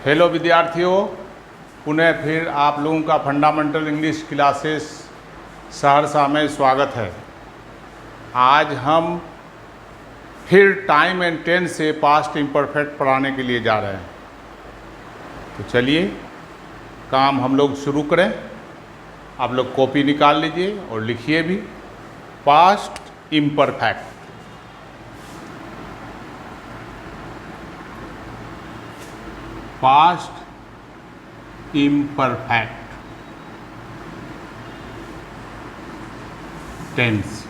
Hello विद्यार्थियों, पुनः फिर आप लोगों का फंडामेंटल इंग्लिश क्लासेस सहरसा में स्वागत है। आज हम फिर टाइम एंड टेंस से पास्ट इम्परफेक्ट पढ़ाने के लिए जा रहे हैं। तो चलिए काम हम लोग शुरू करें। आप लोग कॉपी निकाल लीजिए और लिखिए भी। Past imperfect. Past imperfect tense.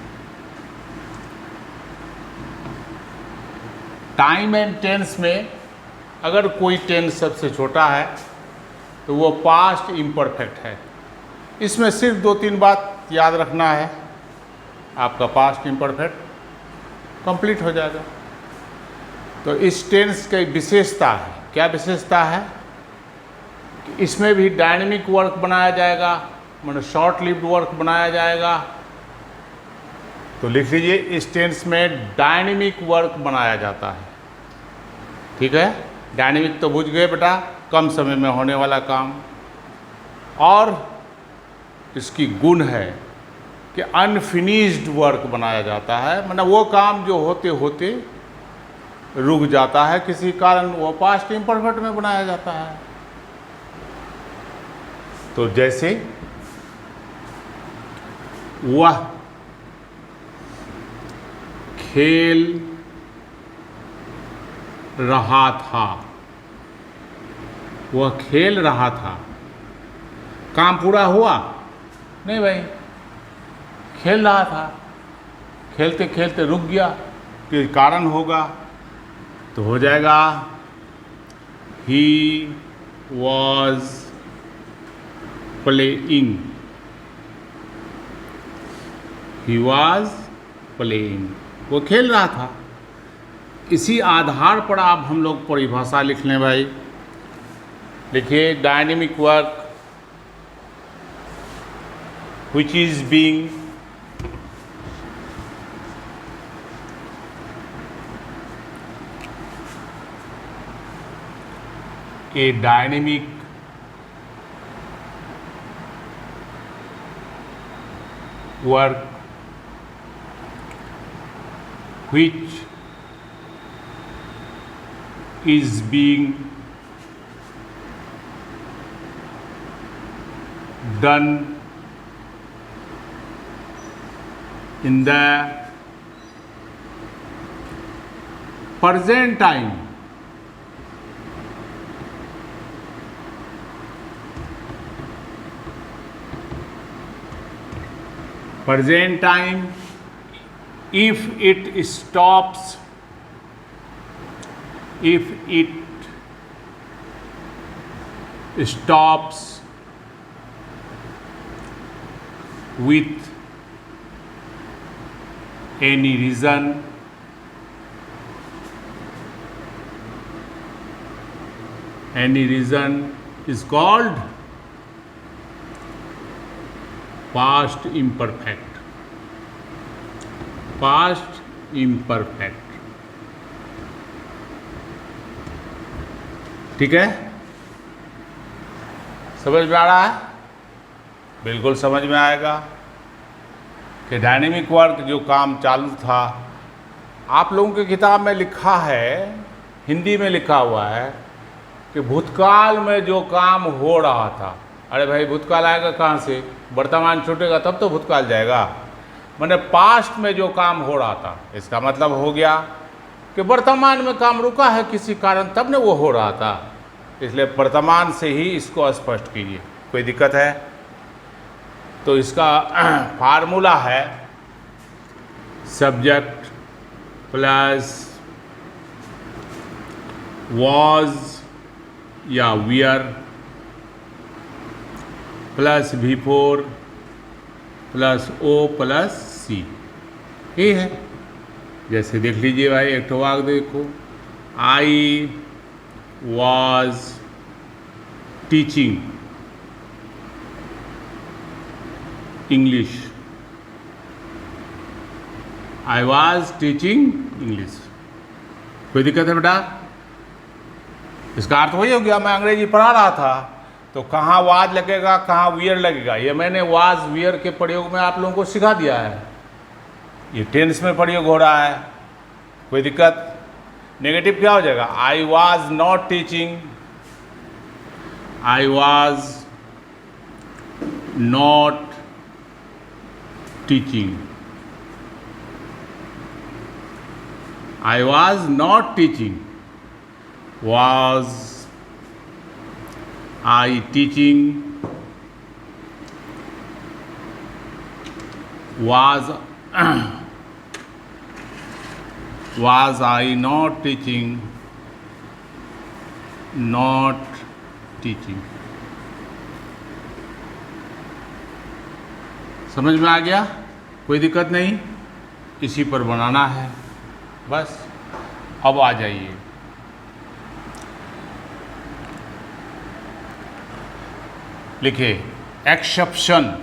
Time and tense में अगर कोई टेंस सबसे छोटा है तो वो पास्ट इम्परफेक्ट है। इसमें सिर्फ 2-3 बात याद रखना है, आपका पास्ट इम्परफेक्ट कंप्लीट हो जाएगा। तो इस टेंस की विशेषता है, क्या विशेषता है कि इसमें भी डायनेमिक वर्क बनाया जाएगा, मतलब शॉर्ट लिव्ड वर्क बनाया जाएगा। तो लिख लीजिए, इस टेंस में डायनेमिक वर्क बनाया जाता है। ठीक है, डायनेमिक तो बुझ गए बेटा, कम समय में होने वाला काम। और इसकी गुण है कि अनफिनिश्ड वर्क बनाया जाता है, मतलब वो काम जो होते होते रुक जाता है किसी कारण, वो पास्ट इम्परफेक्ट में बनाया जाता है। तो जैसे वह खेल रहा था, वह खेल रहा था। काम पूरा हुआ नहीं भाई, खेल रहा था, खेलते खेलते रुक गया, कोई कारण होगा। तो हो जाएगा he was playing, he was playing, वो खेल रहा था। इसी आधार पर आप हम लोग परिभाषा लिख लें भाई। लिखिए, dynamic work which is being a dynamic work which is being done in the present time. Present time, if it stops, if it stops with any reason, any reason is called past imperfect. Past imperfect. ठीक है, समझ में आ रहा है? बिल्कुल समझ में आएगा कि डायनेमिक वर्क जो काम चालू था, आप लोगों की किताब में लिखा है, हिंदी में लिखा हुआ है कि भूतकाल में जो काम हो रहा था। अरे भाई, भूतकाल आएगा कहाँ से? वर्तमान छूटेगा तब तो भूतकाल जाएगा। मैंने पास्ट में जो काम हो रहा था, इसका मतलब हो गया कि वर्तमान में काम रुका है किसी कारण, तब ने वो हो रहा था। इसलिए वर्तमान से ही इसको स्पष्ट कीजिए। कोई दिक्कत है? तो इसका फार्मूला है सब्जेक्ट प्लस वॉज या wear plus V4 plus O plus C। ये है, जैसे देख लीजिए भाई, एक तो वाक देखो, I was teaching English, I was teaching English. कोई दिक्कत है बेटा? इसका अर्थ वही हो गया, मैं अंग्रेजी पढ़ा रहा था तो कहाँ वाज लगेगा कहाँ वियर लगेगा, ये मैंने वाज वियर के प्रयोग में आप लोगों को सिखा दिया है। ये टेंस में प्रयोग हो रहा है, कोई दिक्कत? नेगेटिव क्या हो जाएगा? I was not teaching, I was not teaching, I was not teaching. Was I teaching? Was was I not teaching? Not teaching. समझ में आ गया? कोई दिक्कत नहीं, इसी पर बनाना है बस। अब आ जाइए, लिखिए एक्सेप्शन।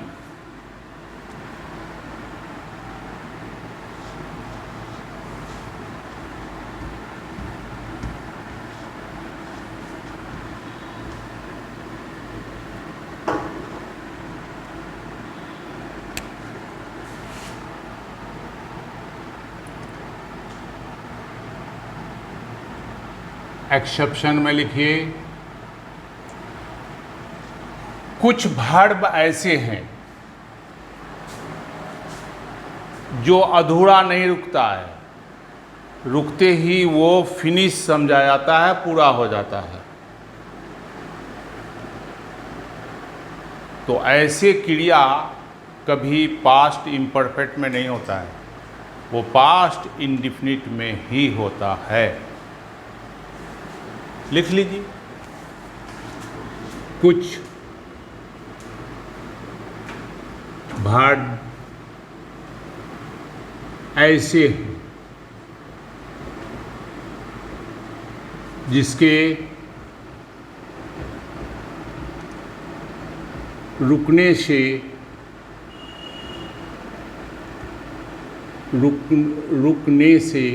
एक्सेप्शन में लिखिए कुछ वर्ब ऐसे हैं जो अधूरा नहीं रुकता है, रुकते ही वो फिनिश समझा जाता है, पूरा हो जाता है। तो ऐसे क्रिया कभी पास्ट इम्परफेक्ट में नहीं होता है, वो पास्ट इंडिफिनिट में ही होता है। लिख लीजिए, कुछ वर्ब ऐसे हैं जिसके रुकने से रुकने से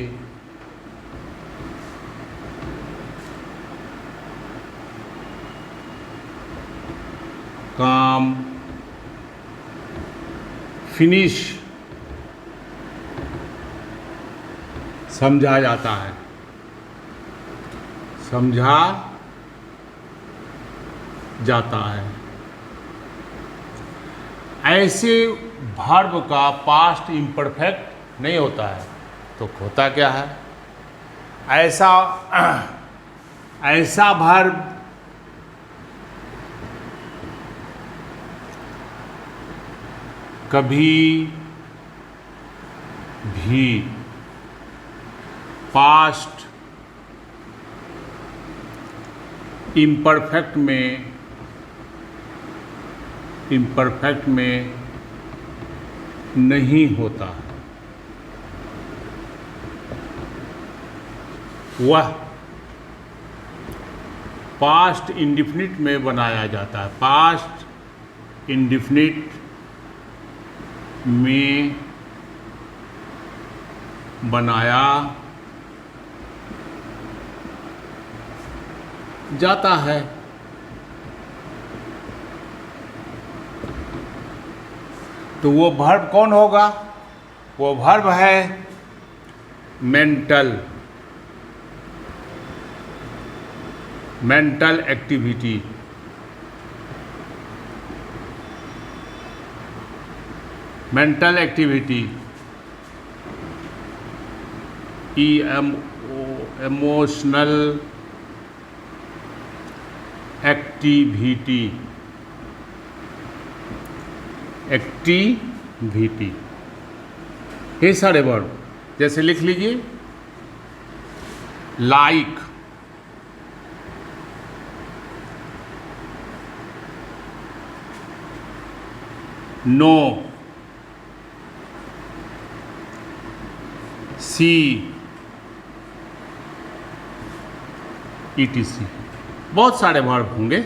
काम फिनिश समझा जाता है, समझा जाता है। ऐसे वर्ब का पास्ट इम्परफेक्ट नहीं होता है, तो होता क्या है? ऐसा वर्ब कभी भी पास्ट इम्परफेक्ट में नहीं होता। वह पास्ट इंडिफिनिट में बनाया जाता है, पास्ट इंडिफिनिट में बनाया जाता है। तो वो वर्ब कौन होगा? वो वर्ब है mental activity. Mental activity emotional activity ये सारे वर्ड जैसे लिख लीजिए, लाइक, नो, सी, ETC। बहुत सारे वर्ब होंगे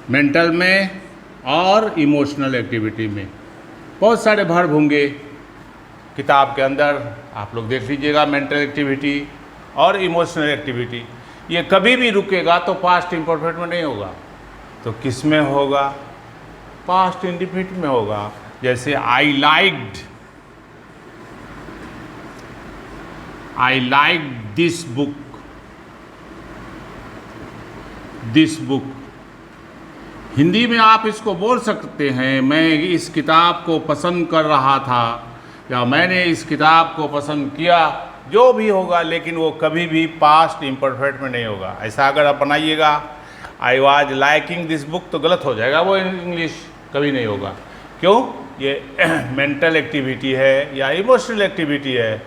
मेंटल में और इमोशनल एक्टिविटी में, बहुत सारे वर्ब होंगे। किताब के अंदर आप लोग देख लीजिएगा, मेंटल एक्टिविटी और इमोशनल एक्टिविटी। ये कभी भी रुकेगा तो पास्ट इम्परफेक्ट में नहीं होगा, तो किस में होगा? पास्ट इंडेफिनिट में होगा। जैसे I liked this book. Hindi में आप इसको बोल सकते हैं, मैं इस किताब को पसंद कर रहा था, या मैंने इस किताब को पसंद किया, जो भी होगा, लेकिन वो कभी भी पास्ट इम्परफेक्ट में नहीं होगा। ऐसा अगर आप बनाइएगा I was liking this book तो गलत हो जाएगा, वो इंग्लिश कभी नहीं होगा। क्यों? ये मेंटल एक्टिविटी है या इमोशनल एक्टिविटी है,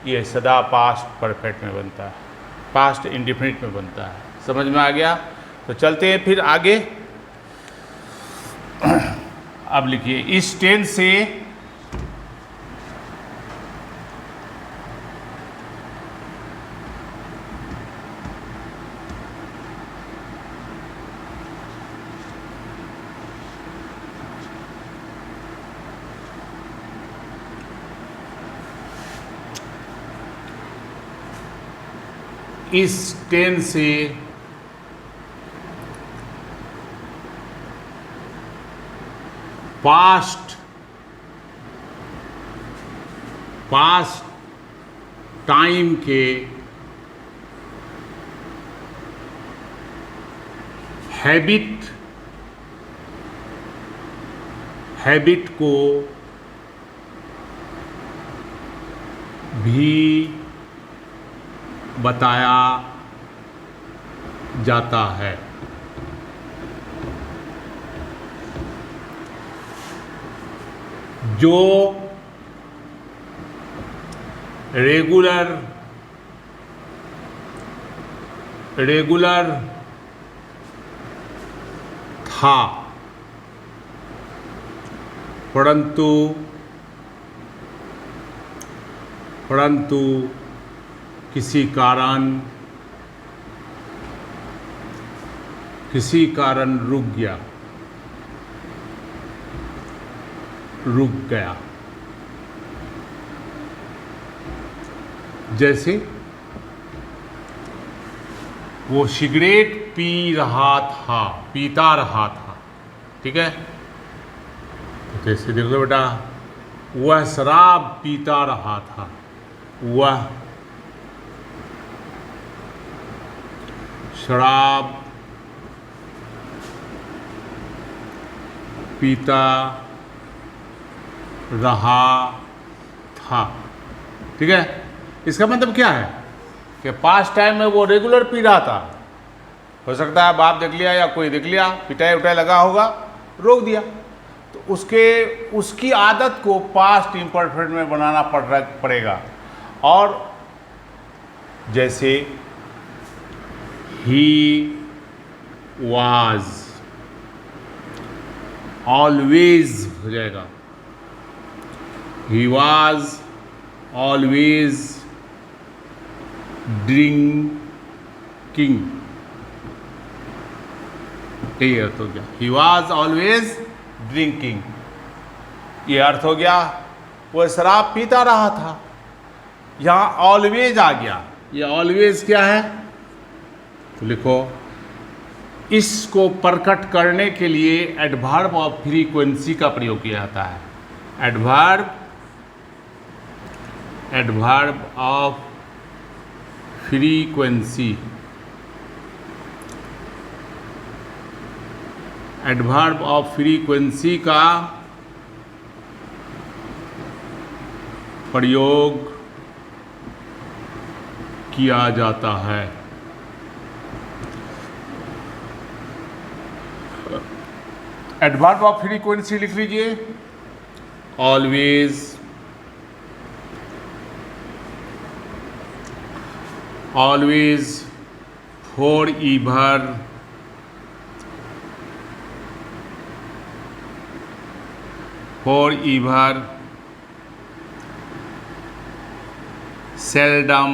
ये सदा पास्ट परफेक्ट में बनता है, पास्ट इंडेफिनिट में बनता है। समझ में आ गया? तो चलते हैं फिर आगे। अब लिखिए, इस टेंस से पास्ट टाइम के हैबिट को भी बताया जाता है। जो रेगुलर था, परंतु किसी कारण रुक गया। जैसे वो सिगरेट पीता रहा था, ठीक है? तो जैसे देख लो बेटा, वह शराब पीता रहा था, वह शराब पीता रहा था, ठीक है? इसका मतलब क्या है कि पास्ट टाइम में वो रेगुलर पी रहा था। हो सकता है बाप देख लिया या कोई देख लिया, पिटाई उटाई लगा होगा, रोक दिया, तो उसकी आदत को पास्ट इम्परफेक्ट में बनाना पड़ेगा। और जैसे ही वाज ऑलवेज हो जाएगा, ही वाज ऑलवेज ड्रिंकिंग, यही अर्थ हो गया। ही वॉज ऑलवेज ड्रिंकिंग, ये अर्थ हो गया, वो शराब पीता रहा था। यहाँ ऑलवेज आ गया, ये ऑलवेज क्या है? तो लिखो, इसको प्रकट करने के लिए एडवर्ब ऑफ फ्रीक्वेंसी का प्रयोग किया जाता है। Adverb of frequency, adverb of frequency का प्रयोग किया जाता है। एडवर्ब ऑफ फ्रीक्वेंसी लिख लीजिए, always, always, for ईवर, seldom,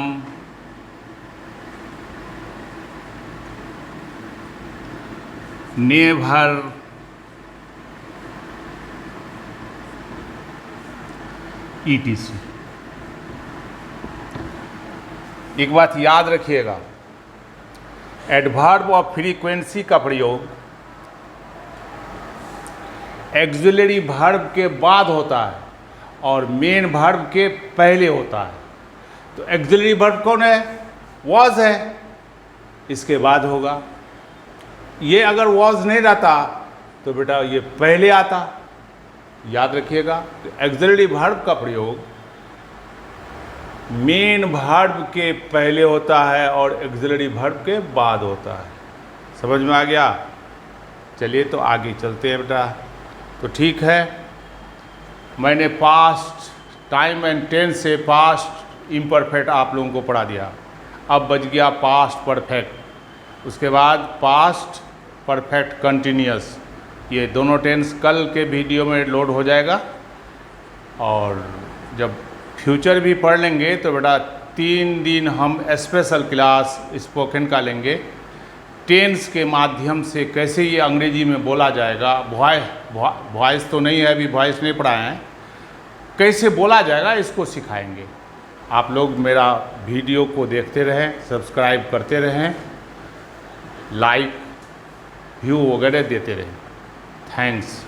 never, etc। एक बात याद रखिएगा, एडवर्ब ऑफ फ्रीक्वेंसी का प्रयोग एक्सिलरी वर्ब के बाद होता है और मेन वर्ब के पहले होता है। तो एक्सिलरी वर्ब कौन है? वॉज है, इसके बाद होगा। ये अगर वॉज नहीं रहता तो बेटा ये पहले आता, याद रखिएगा। तो एक्सिलरी वर्ब का प्रयोग मेन वर्ब के पहले होता है और एक्सिलरी वर्ब के बाद होता है। समझ में आ गया? चलिए तो आगे चलते हैं बेटा। तो ठीक है, मैंने पास्ट टाइम एंड टेंस से पास्ट इम्परफेक्ट आप लोगों को पढ़ा दिया। अब बच गया पास्ट परफेक्ट, उसके बाद पास्ट परफेक्ट कंटिन्यूअस। ये दोनों टेंस कल के वीडियो में लोड हो जाएगा। और जब फ्यूचर भी पढ़ लेंगे तो बेटा 3 दिन हम स्पेशल क्लास स्पोकन का लेंगे। टेंस के माध्यम से कैसे ये अंग्रेजी में बोला जाएगा, वॉइस तो नहीं है, अभी वॉइस नहीं पढ़ाए हैं, कैसे बोला जाएगा इसको सिखाएंगे। आप लोग मेरा वीडियो को देखते रहें, सब्सक्राइब करते रहें, लाइक व्यू वगैरह देते रहें। थैंक्स।